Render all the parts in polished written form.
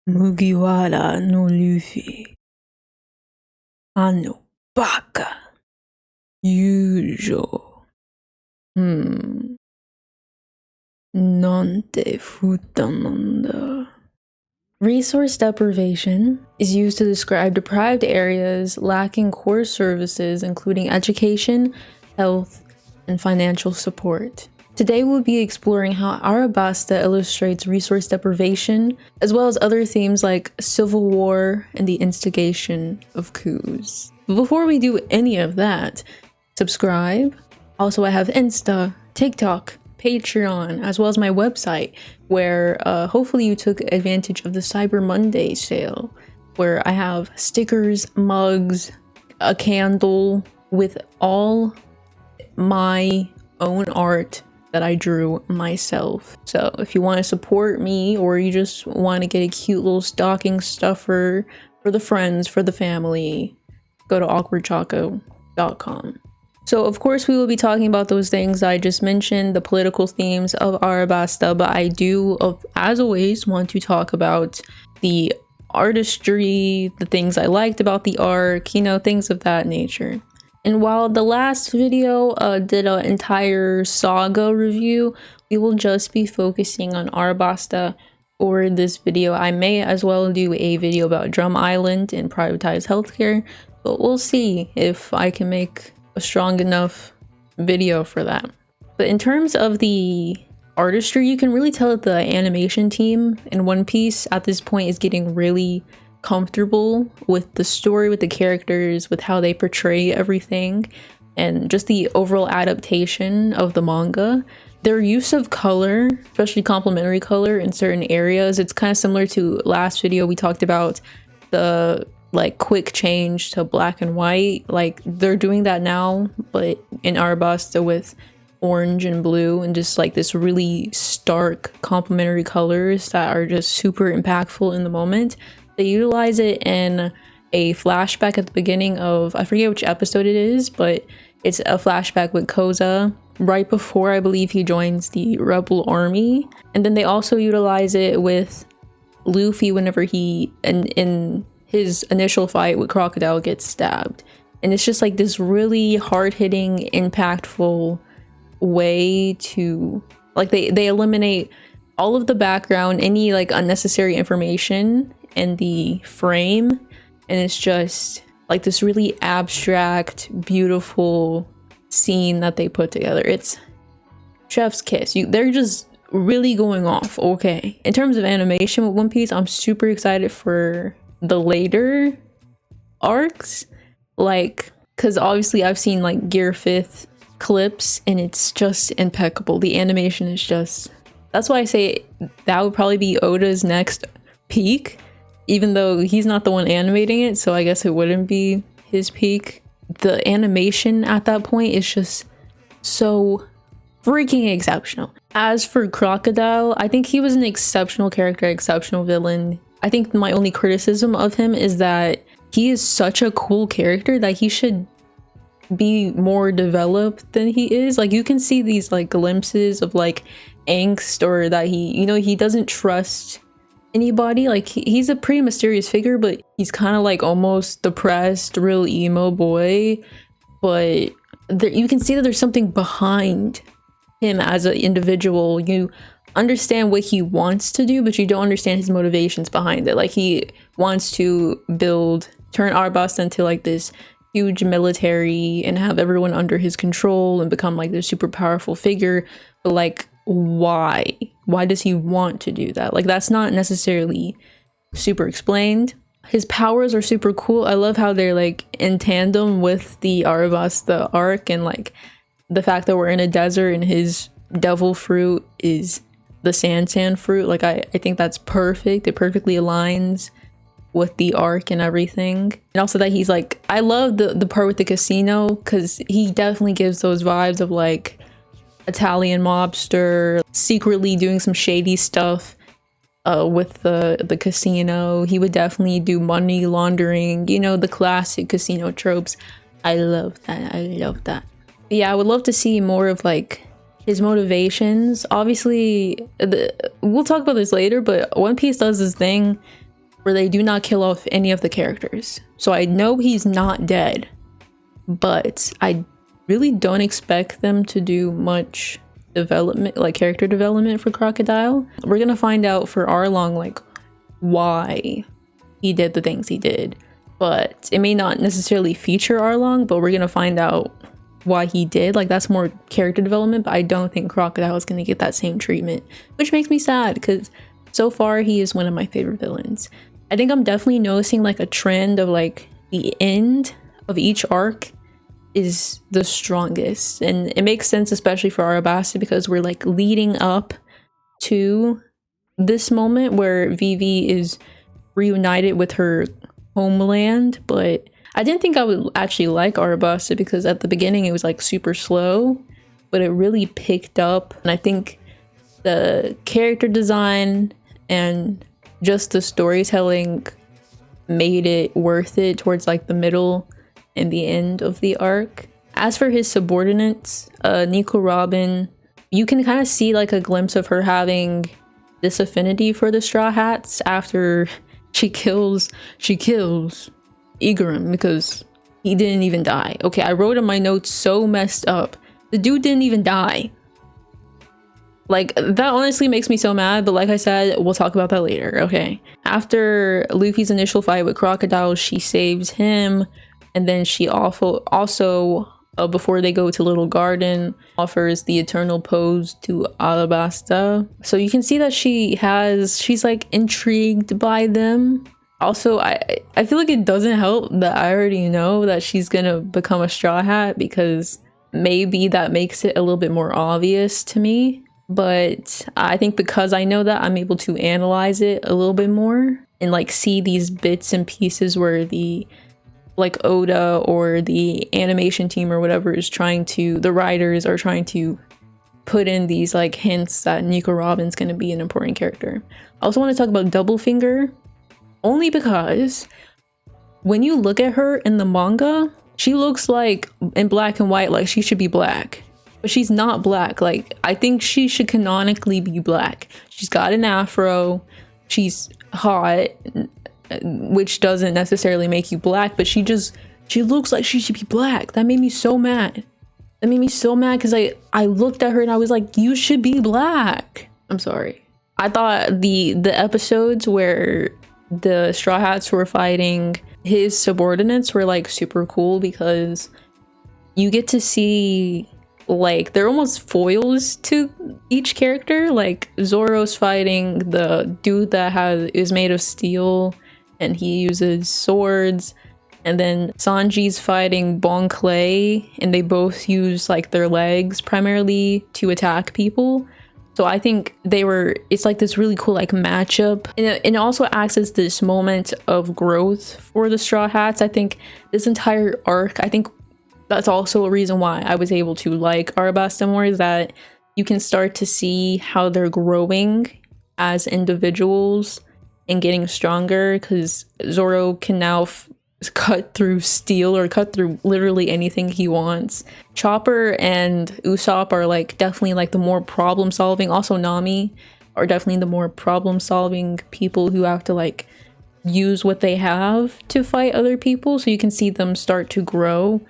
Mugiwara no Luffy. Ano baka. Yujo. Nante futa nanda. Resource deprivation is used to describe deprived areas lacking core services including education, health, and financial support. Today we'll be exploring how Alabasta illustrates resource deprivation, as well as other themes like civil war and the instigation of coups. But before we do any of that, subscribe. Also, I have Insta, TikTok, Patreon, as well as my website, where hopefully you took advantage of the Cyber Monday sale, where I have stickers, mugs, a candle with all my own art that I drew myself. So if you want to support me, or you just want to get a cute little stocking stuffer for the friends, for the family, go to awkwardchoco.com. So of course we will be talking about those things I just mentioned, the political themes of Artistry, but I do, as always, want to talk about the artistry, the things I liked about the arc, you know, things of that nature. And while the last video did an entire saga review, we will just be focusing on Alabasta for this video. I may as well do a video about Drum Island and privatized healthcare, but we'll see if I can make a strong enough video for that. But in terms of the artistry, you can really tell that the animation team in One Piece at this point is getting really comfortable with the story, with the characters, with how they portray everything, and just the overall adaptation of the manga. Their use of color, especially complementary color in certain areas, it's kind of similar to last video we talked about the like quick change to black and white. Like they're doing that now, but in Artistry with orange and blue, and just like this really stark complementary colors that are just super impactful in the moment. They utilize it in a flashback at the beginning of, I forget which episode it is, but it's a flashback with Koza right before I believe he joins the rebel army. And then they also utilize it with Luffy whenever he, in his initial fight with Crocodile, gets stabbed. And it's just like this really hard-hitting, impactful way to, like, they eliminate all of the background, any like unnecessary information in the frame, and it's just like this really abstract, beautiful scene that they put together. It's chef's kiss. They're just really going off. Okay, in terms of animation with One Piece, I'm super excited for the later arcs, like, because obviously I've seen like Gear 5th clips and it's just impeccable. The animation is just, that's why I say that would probably be Oda's next peak, even though he's not the one animating it, so I guess it wouldn't be his peak. The animation at that point is just so freaking exceptional. As for Crocodile, I think he was an exceptional character, exceptional villain. I think my only criticism of him is that he is such a cool character that he should be more developed than he is. Like you can see these like glimpses of like angst, or that he, you know, he doesn't trust anybody. Like he's a pretty mysterious figure, but he's kind of like almost depressed, real emo boy. But you can see that there's something behind him as an individual. You understand what he wants to do, but you don't understand his motivations behind it. Like he wants to turn Artistry into like this huge military and have everyone under his control and become like this super powerful figure, but like why does he want to do that? Like that's not necessarily super explained. His powers are super cool. I love how they're like in tandem with the Alabasta arc, and like the fact that we're in a desert and his devil fruit is the sand fruit. Like I think that's perfect. It perfectly aligns with the arc and everything. And also that he's like, I love the part with the casino, because he definitely gives those vibes of like Italian mobster secretly doing some shady stuff with the casino. He would definitely do money laundering, you know, the classic casino tropes. I love that. But yeah, I would love to see more of like his motivations. Obviously we'll talk about this later, but One Piece does this thing where they do not kill off any of the characters. So I know he's not dead, but I really don't expect them to do much development, like character development for Crocodile. We're gonna find out for Arlong like why he did the things he did, but it may not necessarily feature Arlong, but we're gonna find out why he did. Like, that's more character development, but I don't think Crocodile is gonna get that same treatment, which makes me sad because so far he is one of my favorite villains. I think I'm definitely noticing like a trend of like the end of each arc is the strongest, and it makes sense especially for Alabasta because we're like leading up to this moment where Vivi is reunited with her homeland. But I didn't think I would actually like Artistry because at the beginning it was like super slow, but it really picked up, and I think the character design and just the storytelling made it worth it towards like the middle and the end of the arc. As for his subordinates, Nico Robin, you can kind of see like a glimpse of her having this affinity for the Straw Hats after she kills Igaram because he didn't even die. Okay, I wrote in my notes so messed up. The dude didn't even die. Like, that honestly makes me so mad, but like I said, we'll talk about that later, okay? After Luffy's initial fight with Crocodile, she saves him, and then she also before they go to Little Garden, offers the eternal pose to Alabasta. So you can see that she's like intrigued by them. Also, I feel like it doesn't help that I already know that she's gonna become a Straw Hat, because maybe that makes it a little bit more obvious to me. But I think because I know that, I'm able to analyze it a little bit more and like see these bits and pieces where the like Oda or the animation team or whatever is trying to, the writers are trying to put in these like hints that Nico Robin's gonna be an important character. I also want to talk about Doublefinger, only because when you look at her in the manga, she looks like in black and white like she should be black, but she's not black. Like, I think she should canonically be black. She's got an afro, she's hot, which doesn't necessarily make you black, but she looks like she should be black. That made me so mad. That made me so mad because I looked at her and I was like, you should be black. I'm sorry. I thought the episodes where the Straw Hats were fighting his subordinates were like super cool, because you get to see like they're almost foils to each character. Like, Zoro's fighting the dude that is made of steel and he uses swords, and then Sanji's fighting Bon Clay and they both use like their legs primarily to attack people. So I think it's like this really cool like matchup, and it also acts as this moment of growth for the Straw Hats. I think this entire arc, I think that's also a reason why I was able to like Arabasta more, is that you can start to see how they're growing as individuals and getting stronger, because Zoro can now cut through steel or cut through literally anything he wants. Chopper and Usopp are like definitely like the more problem solving. Also Nami are definitely the more problem solving people who have to like use what they have to fight other people. So you can see them start to grow.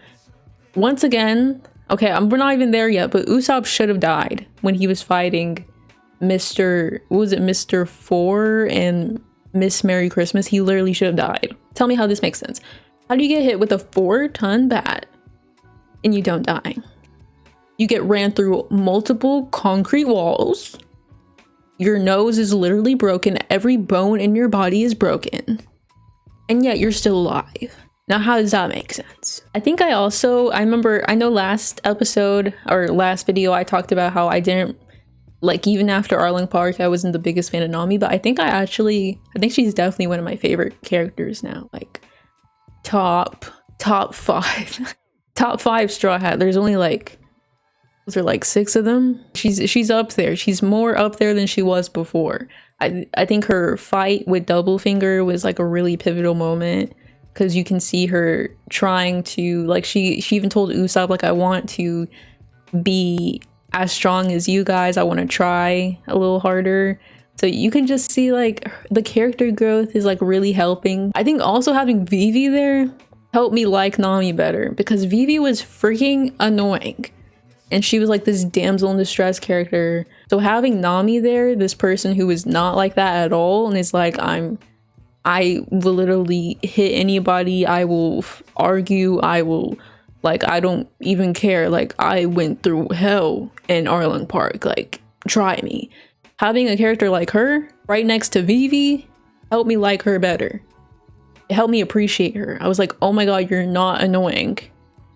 Once again, okay, we're not even there yet, but Usopp should have died when he was fighting Mr. Four and Miss Merry Christmas. He literally should have died. Tell me how this makes sense. How do you get hit with a 4-ton bat and you don't die? You get ran through multiple concrete walls. Your nose is literally broken. Every bone in your body is broken. And yet you're still alive. Now, how does that make sense? I think I know last episode or last video, I talked about how I didn't, like, even after Arlong Park, I wasn't the biggest fan of Nami, but I think she's definitely one of my favorite characters now. Like, top 5. Top 5 Straw Hat. There's only like, was there like 6 of them? She's up there. She's more up there than she was before. I think her fight with Doublefinger was like a really pivotal moment, because you can see her trying to, like, she even told Usopp, like, I want to be as strong as you guys. I want to try a little harder. So you can just see like the character growth is like really helping. I think also having Vivi there helped me like Nami better, because Vivi was freaking annoying and she was like this damsel in distress character. So having Nami there, this person who is not like that at all, and is like, I will literally hit anybody, I will argue, I will, like, I don't even care, like, I went through hell in Arlen Park, like, try me. Having a character like her right next to Vivi helped me like her better. It helped me appreciate her. I was like, oh my god, you're not annoying.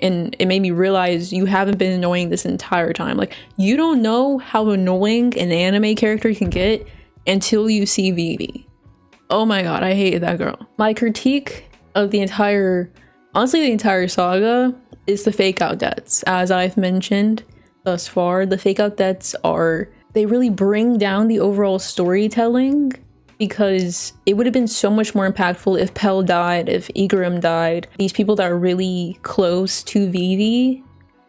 And it made me realize you haven't been annoying this entire time. Like, you don't know how annoying an anime character can get until you see Vivi. Oh my god, I hated that girl. My critique of the entire, honestly the entire saga, is the fake out deaths. As I've mentioned thus far, the fake out deaths are, they really bring down the overall storytelling, because it would have been so much more impactful if Pell died, if Igaram died. These people that are really close to Vivi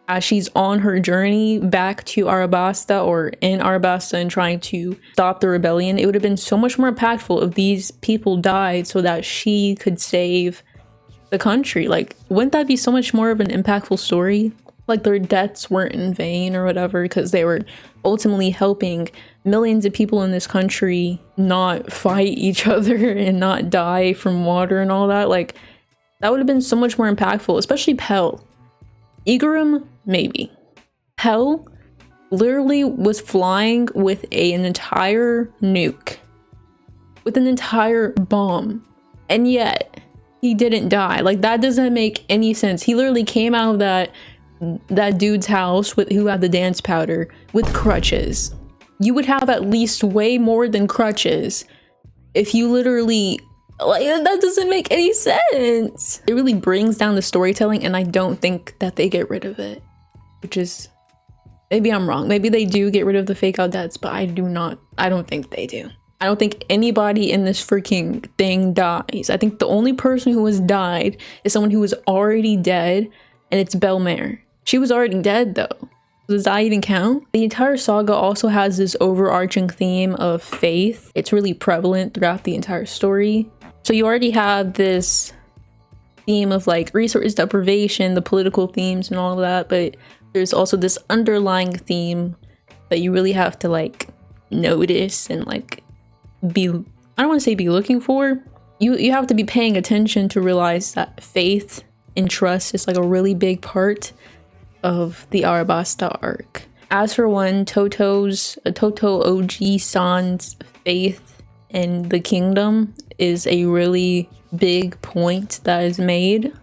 as she's on her journey back to Alabasta, or in Alabasta, and trying to stop the rebellion. It would have been so much more impactful if these people died so that she could save the country. Like, wouldn't that be so much more of an impactful story? Like, their deaths weren't in vain or whatever, because they were ultimately helping millions of people in this country not fight each other and not die from water and all that. Like, that would have been so much more impactful, especially Pell. Igaram, maybe. Pell literally was flying with an entire nuke, with an entire bomb, and yet he didn't die. Like, that doesn't make any sense. He literally came out of that dude's house with, who had the dance powder, with crutches. You would have at least way more than crutches if you literally, like, that doesn't make any sense. It really brings down the storytelling, and I don't think that they get rid of it, which is, maybe I'm wrong. Maybe they do get rid of the fake out deaths, but I don't think they do. I don't think anybody in this freaking thing dies. I think the only person who has died is someone who was already dead, and it's Belmare. She was already dead though. Does that even count? The entire saga also has this overarching theme of faith. It's really prevalent throughout the entire story. So you already have this theme of like resource deprivation, the political themes and all of that, but there's also this underlying theme that you really have to like notice and like be, I don't want to say be looking for. You have to be paying attention to realize that faith and trust is like a really big part of the Arabasta arc. As for one, Toto OG-san's faith in the kingdom is a really big point that is made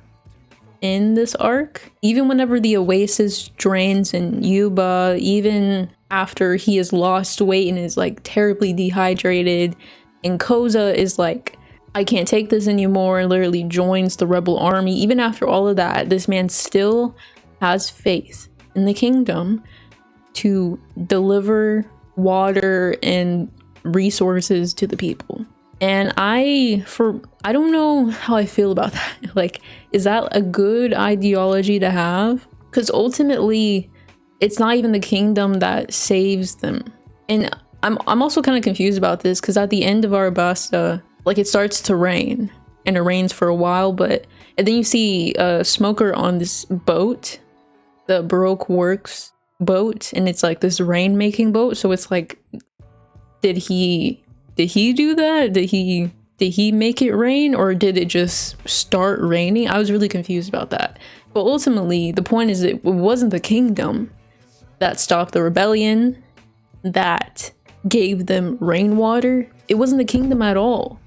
in this arc. Even whenever the Oasis drains in Yuba, even after he has lost weight and is like terribly dehydrated, and Koza is like, I can't take this anymore, and literally joins the rebel army. Even after all of that, this man still has faith in the kingdom to deliver water and resources to the people. And I don't know how I feel about that. Like, is that a good ideology to have? Because ultimately, it's not even the kingdom that saves them. And I'm also kind of confused about this, because at the end of Arabasta, like, it starts to rain, and it rains for a while, and then you see a Smoker on this boat, the Baroque Works boat, and it's like this rain-making boat. So it's like, did he do that? Did he make it rain, or did it just start raining? I was really confused about that. But ultimately, the point is, it wasn't the kingdom that stopped the rebellion, that gave them rainwater. It wasn't the kingdom at all.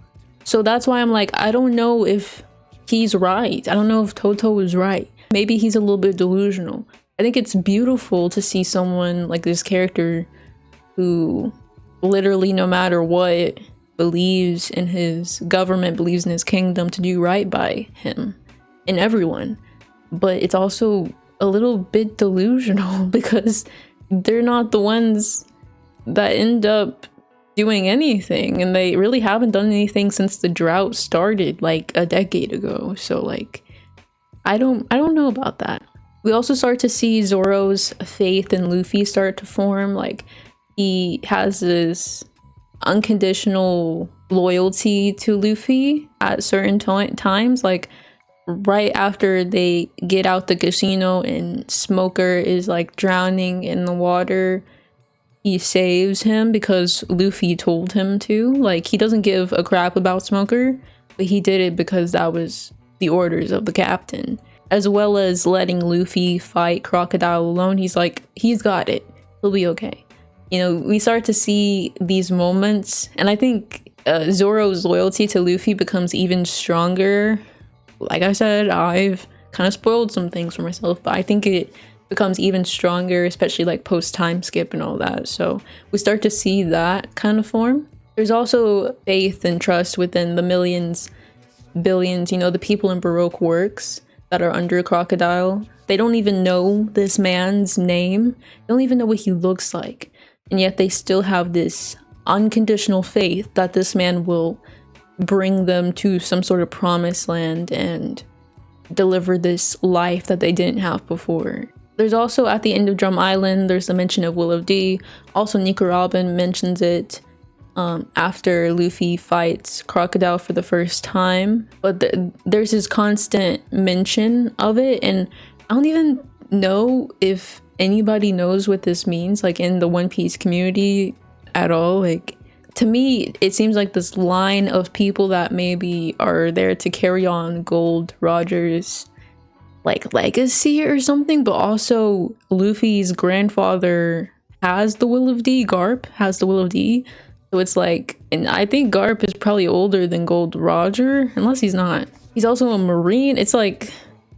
So that's why I'm like, I don't know if he's right. I don't know if Toto is right. Maybe he's a little bit delusional. I think it's beautiful to see someone like this character who literally, no matter what, believes in his government, believes in his kingdom to do right by him and everyone. But it's also a little bit delusional, because they're not the ones that end up doing anything, and they really haven't done anything since the drought started like a decade ago. So like, I don't know about that. We also start to see Zoro's faith in Luffy start to form. Like, he has this unconditional loyalty to Luffy at certain times, like right after they get out the casino and Smoker is like drowning in the water. He saves him because Luffy told him to. Like, he doesn't give a crap about Smoker, but he did it because that was the orders of the captain. As well as letting Luffy fight Crocodile alone. He's like, he's got it. He'll be okay. You know, we start to see these moments, and I think Zoro's loyalty to Luffy becomes even stronger. Like I said, I've kind of spoiled some things for myself, but I think it becomes even stronger, especially like post time skip and all that. So we start to see that kind of form. There's also faith and trust within the millions, billions, you know, the people in Baroque works that are under Crocodile. They don't even know this man's name. They don't even know what he looks like. And yet they still have this unconditional faith that this man will bring them to some sort of promised land and deliver this life that they didn't have before. There's also, at the end of Drum Island, there's the mention of Will of D. Also, Nico Robin mentions it after Luffy fights Crocodile for the first time. But there's this constant mention of it, and I don't even know if anybody knows what this means, like in the One Piece community at all. Like, to me, it seems like this line of people that maybe are there to carry on Gold Roger's like legacy or something, but also Luffy's grandfather has the Will of D. Garp has the Will of D. So it's like, and I think Garp is probably older than Gold Roger, unless he's not. He's also a Marine. It's like,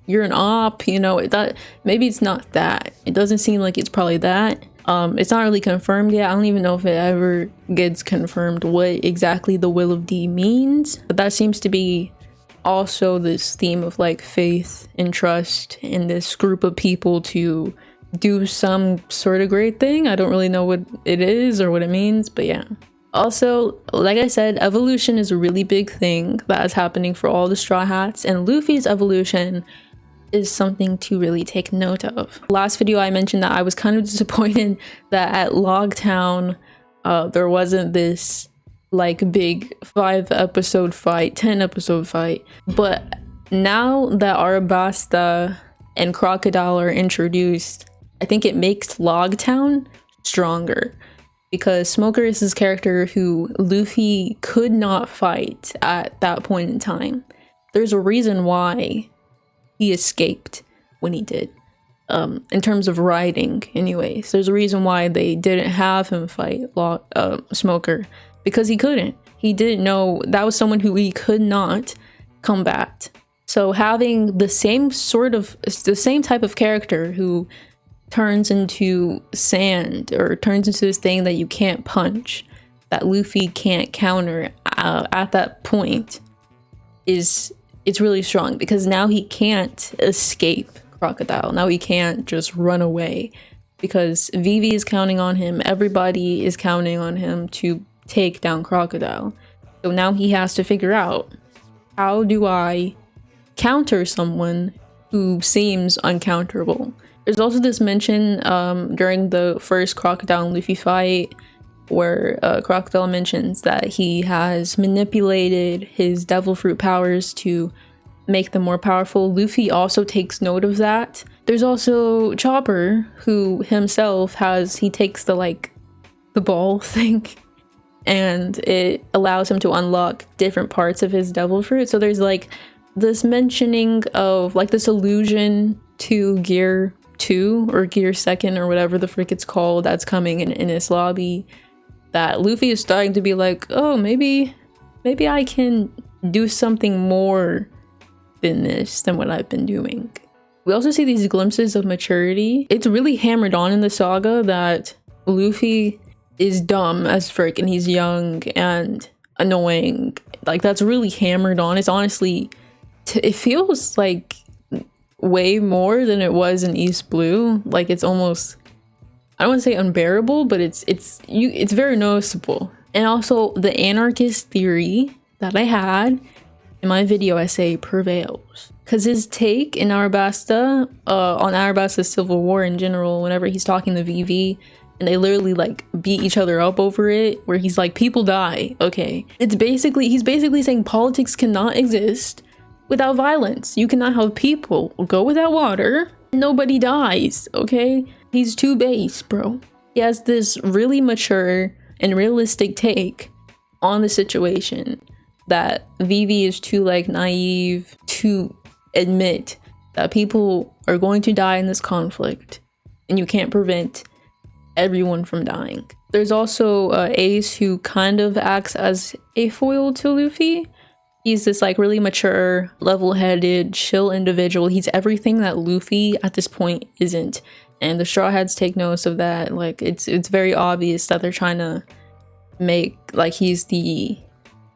you're an op, you know, that maybe it's not that. It doesn't seem like it's probably that. It's not really confirmed yet. I don't even know if it ever gets confirmed what exactly the Will of D means, but that seems to be also this theme of like faith and trust in this group of people to do some sort of great thing. I don't really know what it is or what it means, but yeah. Also, like I said, evolution is a really big thing that is happening for all the Straw Hats, and Luffy's evolution is something to really take note of. Last video I mentioned that I was kind of disappointed that at Logtown there wasn't this like big 5-episode fight, 10-episode fight, but now that Artistry and Crocodile are introduced, I think it makes Logtown stronger, because Smoker is his character who Luffy could not fight at that point in time. There's a reason why he escaped when he did, in terms of writing anyways. There's a reason why they didn't have him fight Smoker, because he couldn't. He didn't know that was someone who he could not combat. So having the same type of character who turns into sand or turns into this thing that you can't punch, that Luffy can't counter at that point, it's really strong, because now he can't escape Crocodile. Now he can't just run away, because Vivi is counting on him. Everybody is counting on him to take down Crocodile. So now he has to figure out, how do I counter someone who seems uncounterable? There's also this mention during the first Crocodile and Luffy fight where Crocodile mentions that he has manipulated his devil fruit powers to make them more powerful. Luffy also takes note of that. There's also Chopper, who himself he takes the ball thing, and it allows him to unlock different parts of his devil fruit. So there's like this mentioning of like this allusion to Gear 2 or Gear 2nd or whatever the frick it's called that's coming in his lobby, that Luffy is starting to be like, oh, maybe I can do something more than what I've been doing. We also see these glimpses of maturity. It's really hammered on in the saga that Luffy is dumb as frick and he's young and annoying. Like, that's really hammered on. It's honestly, it feels like way more than it was in East Blue. Like, it's almost, I don't want to say unbearable, but it's very noticeable. And also the anarchist theory that I had in my video essay prevails, because his take in Alabasta on Alabasta's civil war in general, whenever he's talking to Vivi and they literally like beat each other up over it, where he's like, people die. Okay, he's basically saying politics cannot exist without violence. You cannot have people go without water, nobody dies. Okay, he's too base, bro. He has this really mature and realistic take on the situation that Vivi is too like naive to admit that people are going to die in this conflict and you can't prevent everyone from dying. There's also Ace, who kind of acts as a foil to Luffy. He's this like really mature, level-headed, chill individual. He's everything that Luffy at this point isn't, and the Straw Hats take notice of that. Like it's very obvious that they're trying to make like he's the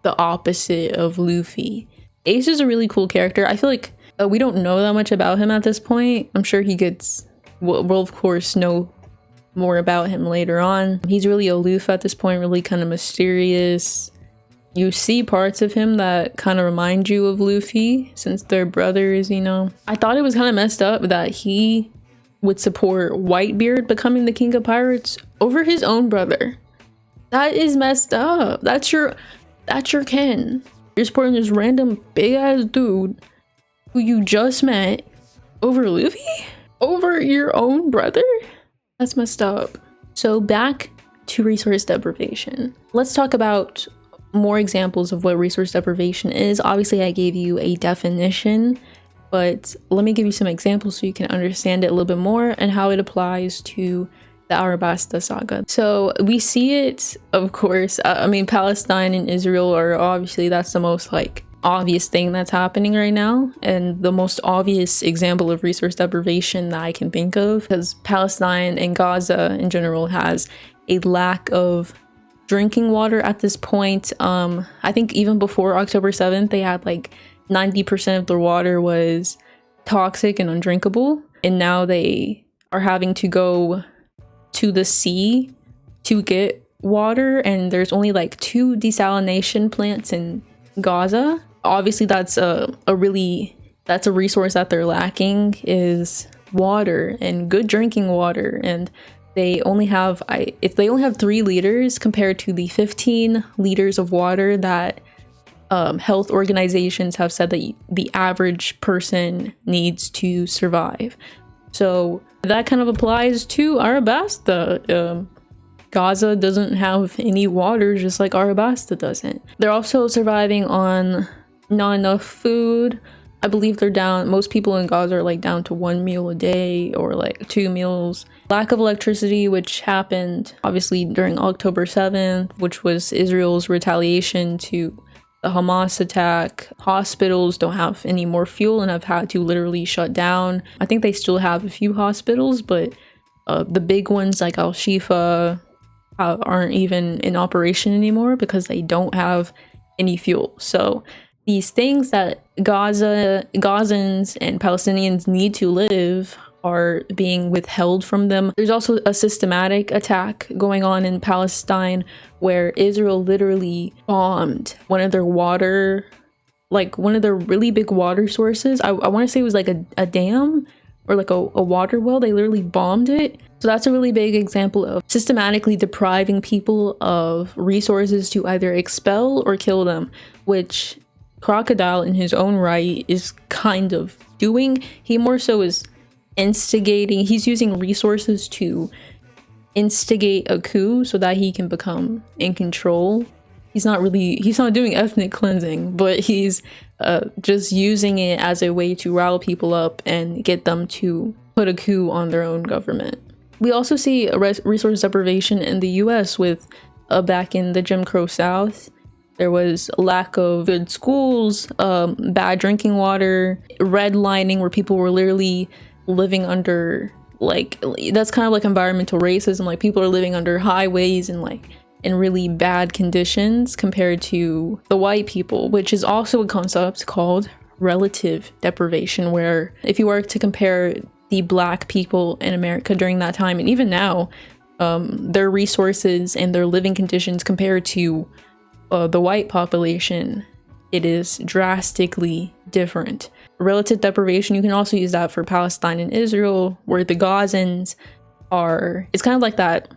opposite of Luffy. Ace is a really cool character. I feel like we don't know that much about him at this point. I'm sure he gets, we'll of course know more about him later on. He's really aloof at this point, really kind of mysterious. You see parts of him that kind of remind you of Luffy since they're brothers, you know. I thought it was kind of messed up that he would support Whitebeard becoming the king of pirates over his own brother. That is messed up. That's your kin. You're supporting this random big ass dude who you just met over Luffy? Over your own brother? That's messed up. So back to resource deprivation. Let's talk about more examples of what resource deprivation is. Obviously I gave you a definition, but let me give you some examples so you can understand it a little bit more and how it applies to the Alabasta saga. So we see it, of course, I mean, Palestine and Israel are obviously, that's the most like obvious thing that's happening right now, and the most obvious example of resource deprivation that I can think of, because Palestine and Gaza in general has a lack of drinking water at this point. I think even before October 7th, they had like 90% of their water was toxic and undrinkable, and now they are having to go to the sea to get water, and there's only like 2 desalination plants in Gaza. Obviously that's a resource that they're lacking, is water and good drinking water, and they only have 3 liters compared to the 15 liters of water that health organizations have said that the average person needs to survive. So that kind of applies to Arabasta. Gaza doesn't have any water, just like Arabasta doesn't. They're also surviving on not enough food. I believe they're down, most people in Gaza are like down to 1 meal a day or like 2 meals. Lack of electricity, which happened obviously during October 7th, which was Israel's retaliation to the Hamas attack. Hospitals don't have any more fuel and have had to literally shut down. I think they still have a few hospitals, but the big ones like Al-Shifa aren't even in operation anymore because they don't have any fuel. So these things that Gazans and Palestinians need to live are being withheld from them. There's also a systematic attack going on in Palestine where Israel literally bombed one of their really big water sources. I want to say it was like a dam or like a water well. They literally bombed it. So that's a really big example of systematically depriving people of resources to either expel or kill them, which Crocodile in his own right is kind of doing. He more so is instigating, he's using resources to instigate a coup so that he can become in control. He's not doing ethnic cleansing, but he's just using it as a way to rile people up and get them to put a coup on their own government. We also see a resource deprivation in the US with back in the Jim Crow South. There was a lack of good schools, bad drinking water, redlining, where people were literally living under, like, that's kind of like environmental racism. Like, people are living under highways and like in really bad conditions compared to the white people, which is also a concept called relative deprivation, where if you were to compare the Black people in America during that time and even now, their resources and their living conditions compared to the white population, it is drastically different. Relative deprivation, you can also use that for Palestine and Israel, where the Gazans are, it's kind of like that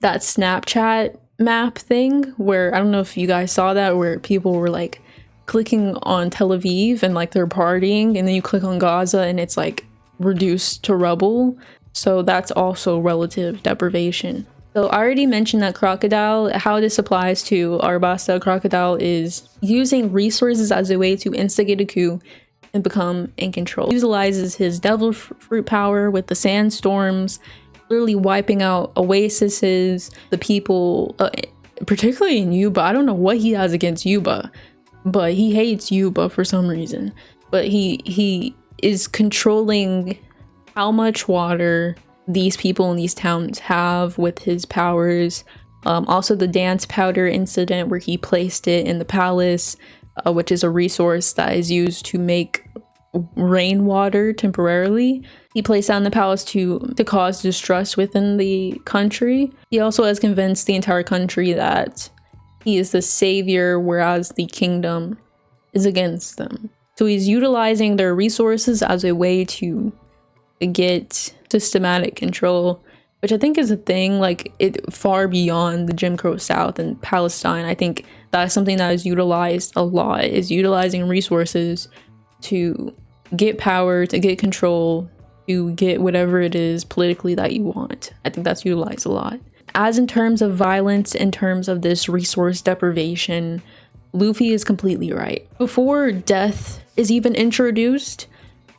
that Snapchat map thing where, I don't know if you guys saw that, where people were like clicking on Tel Aviv and like they're partying, and then you click on Gaza and it's like reduced to rubble. So that's also relative deprivation. So I already mentioned that crocodile, how this applies to Artistry. Crocodile is using resources as a way to instigate a coup and become in control. He utilizes his devil fruit power with the sandstorms, literally wiping out oases, the people, particularly in Yuba. I don't know what he has against Yuba, but he hates Yuba for some reason. But he is controlling how much water these people in these towns have with his powers. Also the dance powder incident where he placed it in the palace, which is a resource that is used to make rainwater temporarily. He placed that in the palace to cause distrust within the country. He also has convinced the entire country that he is the savior, whereas the kingdom is against them. So he's utilizing their resources as a way to get systematic control, which I think is a thing like it far beyond the Jim Crow South and Palestine. I think that's something that is utilized a lot, is utilizing resources to get power, to get control, to get whatever it is politically that you want. I think that's utilized a lot. As in terms of violence, in terms of this resource deprivation, Luffy is completely right. Before death is even introduced,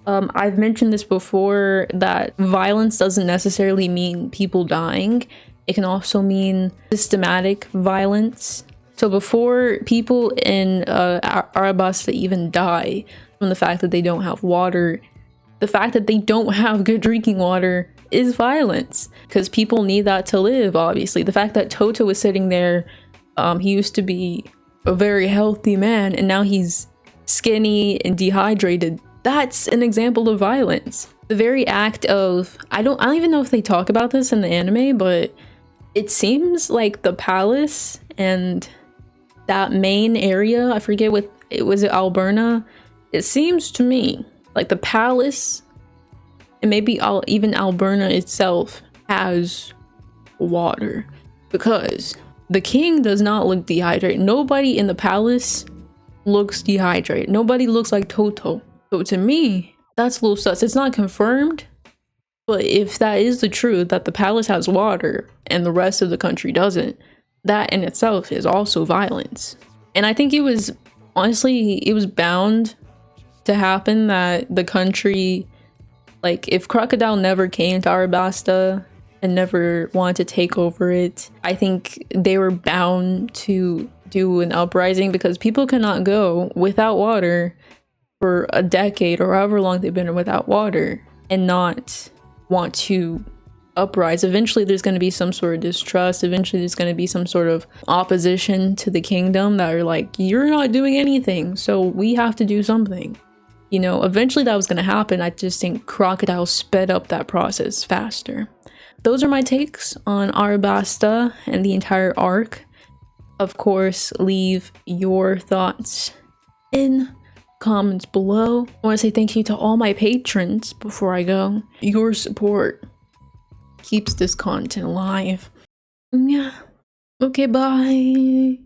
I've mentioned this before, that violence doesn't necessarily mean people dying. It can also mean systematic violence. So before people in Alabasta even die from the fact that they don't have water, the fact that they don't have good drinking water is violence, because people need that to live, obviously. The fact that Toto is sitting there, he used to be a very healthy man and now he's skinny and dehydrated. That's an example of violence. The very act of, I don't even know if they talk about this in the anime, but it seems like the palace and that main area, I forget what it was, Alberna. It seems to me like the palace and maybe even Alberna itself has water, because the king does not look dehydrated. Nobody in the palace looks dehydrated. Nobody looks like Toto. So to me, that's a little sus. It's not confirmed, but if that is the truth, that the palace has water and the rest of the country doesn't, that in itself is also violence. And I think it was, honestly, it was bound to happen that the country, like if Crocodile never came to Arabasta and never wanted to take over it, I think they were bound to do an uprising, because people cannot go without water for a decade or however long they've been without water and not want to uprise. Eventually there's going to be some sort of distrust. Eventually there's going to be some sort of opposition to the kingdom that are like, you're not doing anything, so we have to do something. You know, eventually that was going to happen. I just think Crocodile sped up that process faster. Those are my takes on Arabasta and the entire arc. Of course, leave your thoughts in comments below. I want to say thank you to all my patrons before I go. Your support keeps this content alive. Yeah. Okay, bye.